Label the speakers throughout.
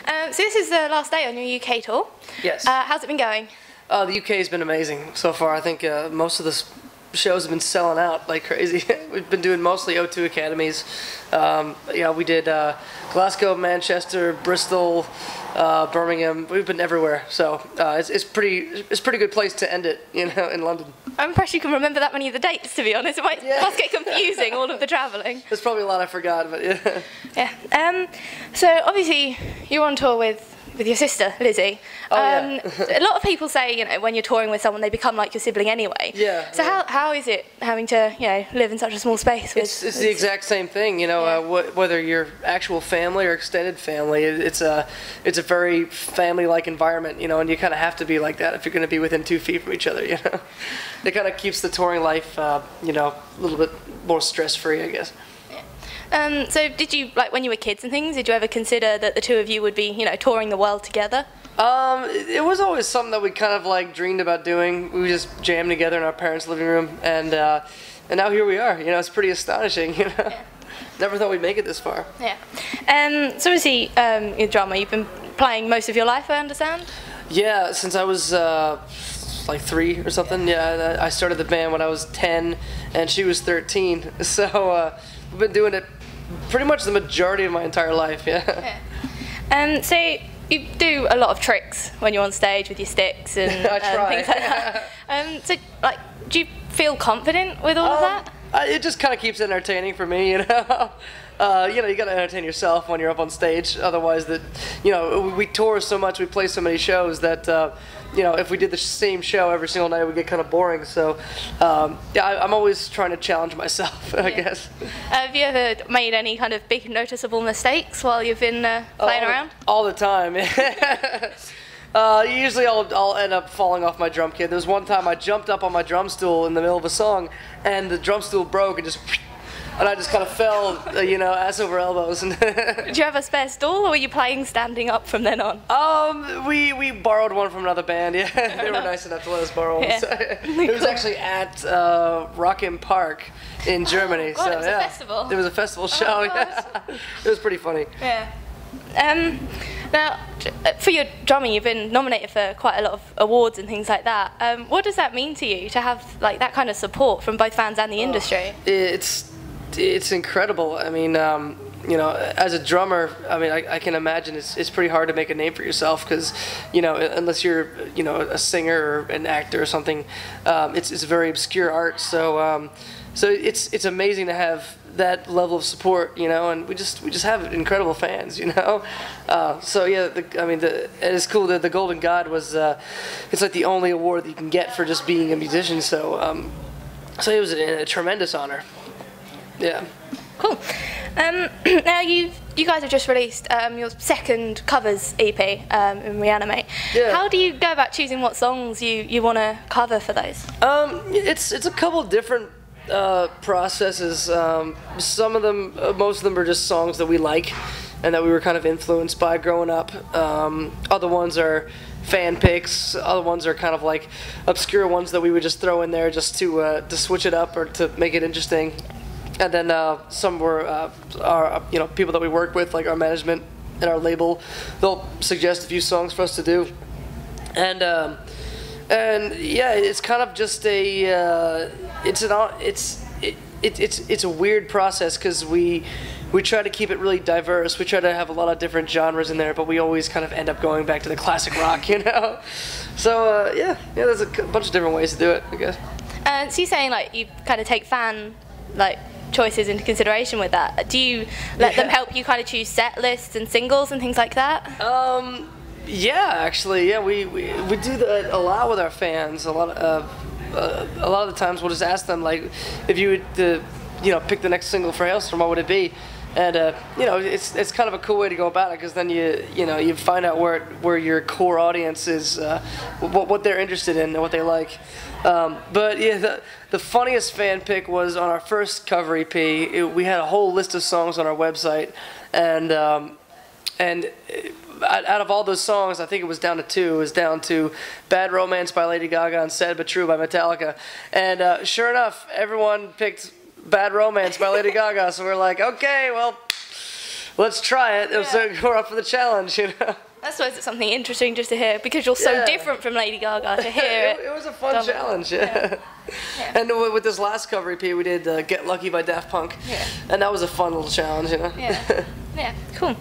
Speaker 1: So this is the last day on your UK tour.
Speaker 2: Yes.
Speaker 1: How's it been going?
Speaker 2: The UK has been amazing so far. I think most of the shows have been selling out like crazy. We've been doing mostly O2 Academies. Yeah, we did Glasgow, Manchester, Bristol, Birmingham. We've been everywhere. So it's pretty good place to end it, you know, in London.
Speaker 1: I'm impressed you can remember that many of the dates, to be honest. It must get confusing, all of the travelling.
Speaker 2: There's probably a lot I forgot, but yeah.
Speaker 1: Yeah. So obviously you're on tour with your sister, Lizzie.
Speaker 2: Yeah.
Speaker 1: A lot of people say, you know, when you're touring with someone, they become like your sibling anyway.
Speaker 2: Yeah.
Speaker 1: So how is it having to, you know, live in such a small space with?
Speaker 2: It's the exact same thing, you know. Whether you're actual family or extended family, it's a very family-like environment, you know, and you kind of have to be like that if you're going to be within 2 feet from each other, you know. It kind of keeps the touring life, you know, a little bit more stress-free, I guess.
Speaker 1: So did you, like when you were kids and things, did you ever consider that the two of you would be, you know, touring the world together?
Speaker 2: It was always something that we kind of like dreamed about doing. We just jammed together in our parents' living room, and now here we are. You know, it's pretty astonishing. You know, yeah. Never thought we'd make it this far.
Speaker 1: Yeah. So obviously, your drummer, you've been playing most of your life, I understand.
Speaker 2: Yeah, since I was like 3 or something. Yeah, I started the band when I was 10, and she was 13. So we've been doing it pretty much the majority of my entire life. Yeah.
Speaker 1: So you do a lot of tricks when you're on stage with your sticks and
Speaker 2: I try.
Speaker 1: things like that. So, like, do you feel confident with all of that?
Speaker 2: It just kind of keeps it entertaining for me, you know. You know, you gotta entertain yourself when you're up on stage. Otherwise, you know, we tour so much, we play so many shows that you know, if we did the same show every single night, it would get kind of boring. So, yeah, I'm always trying to challenge myself, I guess.
Speaker 1: Have you ever made any kind of big noticeable mistakes while you've been playing around?
Speaker 2: All the time. Usually I'll end up falling off my drum kit. There was one time I jumped up on my drum stool in the middle of a song, and the drum stool broke and just... And I just kind of fell, you know, ass over elbows.
Speaker 1: Did you have a spare stool, or were you playing standing up from then on?
Speaker 2: We borrowed one from another band. Yeah, they were nice enough to let us borrow one. Yeah. So, it was actually at Rock im Park in Germany.
Speaker 1: God,
Speaker 2: so
Speaker 1: it was a festival.
Speaker 2: It was a festival show. Yeah. It was pretty funny.
Speaker 1: Yeah. Now, for your drumming, you've been nominated for quite a lot of awards and things like that. What does that mean to you to have like that kind of support from both fans and the industry?
Speaker 2: It's incredible. I mean, you know, as a drummer, I mean, I can imagine it's pretty hard to make a name for yourself because, you know, unless you're, you know, a singer or an actor or something, it's a very obscure art. So, so it's amazing to have that level of support, you know, and we just have incredible fans, you know. So yeah, I mean, it's cool that the Golden God was, it's like the only award that you can get for just being a musician. So, so it was a tremendous honor. Yeah. Cool.
Speaker 1: Now you guys have just released your second covers EP in Reanimate.
Speaker 2: Yeah.
Speaker 1: How do you go about choosing what songs you want to cover for those?
Speaker 2: It's a couple different processes. Some of them, most of them are just songs that we like and that we were kind of influenced by growing up. Other ones are fan picks. Other ones are kind of like obscure ones that we would just throw in there just to switch it up or to make it interesting. And then some were our, you know, people that we work with, like our management and our label. They'll suggest a few songs for us to do, and yeah, it's kind of just a it's a weird process because we try to keep it really diverse. We try to have a lot of different genres in there, but we always kind of end up going back to the classic rock, you know. So yeah, there's a bunch of different ways to do it, I guess.
Speaker 1: So you're saying like you kind of take fan choices into consideration with that. Do you let them help you kind of choose set lists and singles and things like that?
Speaker 2: Yeah, actually, yeah, we do that a lot with our fans. A lot of the times we'll just ask them, like, if you would, you know, pick the next single for Halestorm, what would it be? And you know, it's kind of a cool way to go about it because then you find out where your core audience is, what they're interested in and what they like. But yeah, the funniest fan pick was on our first cover EP. We had a whole list of songs on our website, and out of all those songs, I think it was down to 2. It was down to Bad Romance by Lady Gaga and Sad But True by Metallica. And sure enough, everyone picked Bad Romance by Lady Gaga. So we're like, okay, well, let's try it. We're up for the challenge, you know.
Speaker 1: I suppose it's something interesting just to hear, because you're so different from Lady Gaga, to hear it.
Speaker 2: It was a fun challenge, yeah. And with this last cover EP, we did Get Lucky by Daft Punk. Yeah. And that was a fun little challenge, you know.
Speaker 1: Yeah, cool.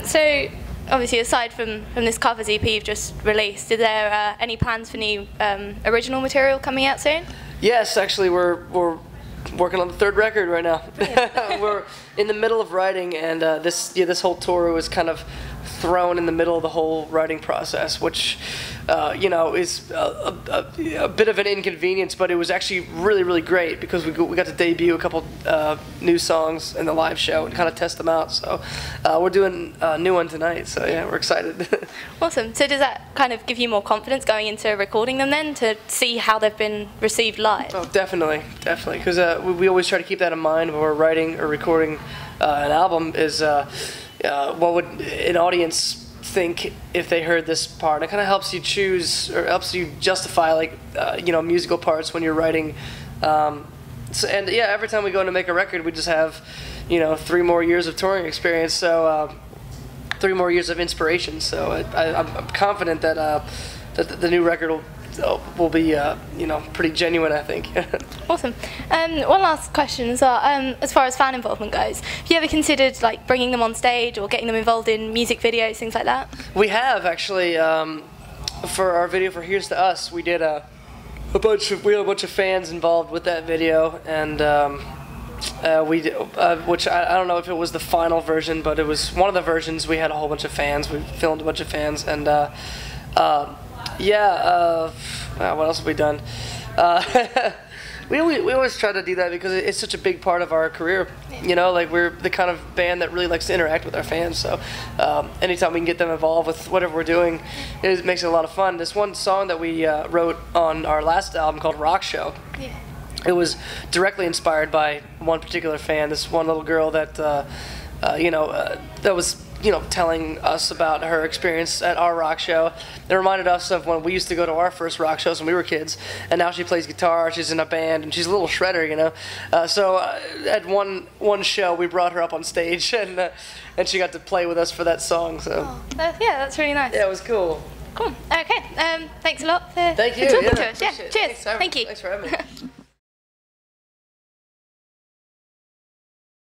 Speaker 1: So, obviously, aside from this covers EP you've just released, are there any plans for new original material coming out soon?
Speaker 2: Yes, actually, we're working on the third record right now. We're in the middle of writing, and this whole tour was kind of thrown in the middle of the whole writing process, which you know, is a bit of an inconvenience, but it was actually really, really great because we got to debut a couple new songs in the live show and kind of test them out. So we're doing a new one tonight, so yeah, we're excited.
Speaker 1: Awesome. So does that kind of give you more confidence going into recording them then, to see how they've been received live?
Speaker 2: Oh, definitely, because we always try to keep that in mind when we're writing or recording an album, is what would an audience think if they heard this part. It kind of helps you choose, or helps you justify, like you know, musical parts when you're writing. And yeah, every time we go in to make a record, we just have, you know, 3 more years of touring experience, so 3 more years of inspiration. So I'm confident that that the new record will be you know, pretty genuine, I think.
Speaker 1: Awesome. One last question as well. As far as fan involvement goes, have you ever considered like bringing them on stage or getting them involved in music videos, things like that?
Speaker 2: We have actually. For our video for Here's to Us, we did we had a bunch of fans involved with that video, and which I don't know if it was the final version, but it was one of the versions. We had a whole bunch of fans. We filmed a bunch of fans, and what else have we done? We always try to do that because it's such a big part of our career. You know, like, we're the kind of band that really likes to interact with our fans. So anytime we can get them involved with whatever we're doing, it makes it a lot of fun. This one song that we wrote on our last album called Rock Show. Yeah. It was directly inspired by one particular fan. This one little girl that you know, that was, you know, telling us about her experience at our rock show. It reminded us of when we used to go to our first rock shows when we were kids, and now she plays guitar, she's in a band, and she's a little shredder, you know. So at one show, we brought her up on stage, and she got to play with us for that song. So
Speaker 1: yeah, that's really nice.
Speaker 2: Yeah, it was cool.
Speaker 1: Cool. Okay. Thanks a lot for
Speaker 2: Thank you.
Speaker 1: talking to us. Yeah. Cheers.
Speaker 2: Thanks
Speaker 1: Thank you.
Speaker 2: Thanks for having me.